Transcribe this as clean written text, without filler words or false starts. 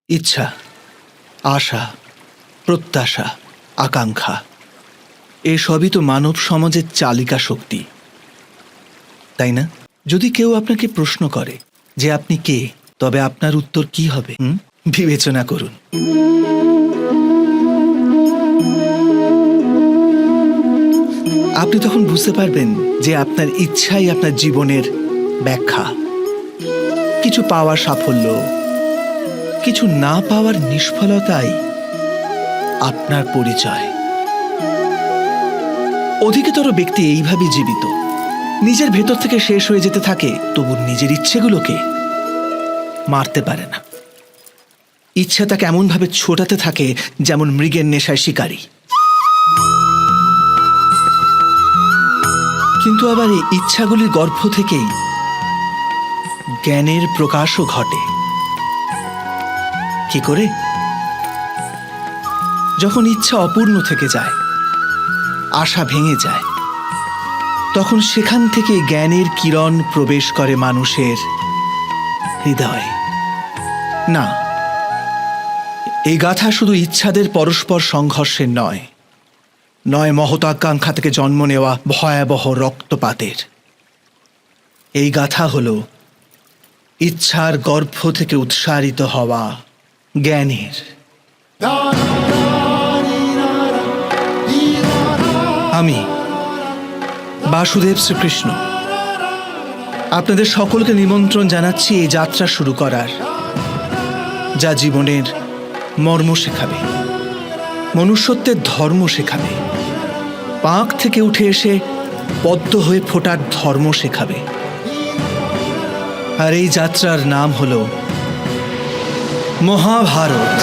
ইচ্ছা, আশা, প্রত্যাশা, আকাঙ্ক্ষা এসবই তো মানব সমাজের চালিকা শক্তি, তাই না? যদি কেউ আপনাকে প্রশ্ন করে যে আপনি কে, তবে আপনার উত্তর কি হবে? বিবেচনা করুন। আপনি তখন বুঝতে পারবেন যে আপনার ইচ্ছাই আপনার জীবনের ব্যাখ্যা। কিছু পাওয়ার সাফল্য, কিছু না পাওয়ার নিষ্ফলতাই আপনার পরিচয়। অধিকতর ব্যক্তি এইভাবে জীবিত, নিজের ভেতর থেকে শেষ হয়ে যেতে থাকে, তবু নিজের ইচ্ছেগুলোকে মারতে পারে না। ইচ্ছা তাকে এমনভাবে ছোটাতে থাকে যেমন মৃগের নেশায় শিকারী। কিন্তু আবার এই ইচ্ছাগুলির গর্ভ থেকেই জ্ঞানের প্রকাশও ঘটে। কি করে? যখন ইচ্ছা অপূর্ণ থেকে যায়, আশা ভেঙে যায়, তখন সেখান থেকে জ্ঞানের কিরণ প্রবেশ করে মানুষের হৃদয়ে। না, এই গাথা শুধু ইচ্ছাদের পরস্পর সংঘর্ষের নয়, নয় মহতাকাঙ্ক্ষা থেকে জন্ম নেওয়া ভয়াবহ রক্তপাতের। এই গাথা হল ইচ্ছার গর্ভ থেকে উৎসারিত হওয়া জ্ঞানের। আমি বাসুদেব শ্রীকৃষ্ণ আপনাদের সকলকে নিমন্ত্রণ জানাচ্ছি এই যাত্রা শুরু করার, যা জীবনের মর্ম শেখাবে, মনুষ্যত্বের ধর্ম শেখাবে, পাঁক থেকে উঠে এসে পদ্ম হয়ে ফোটার ধর্ম শেখাবে। আর এই যাত্রার নাম হল মহাভারত।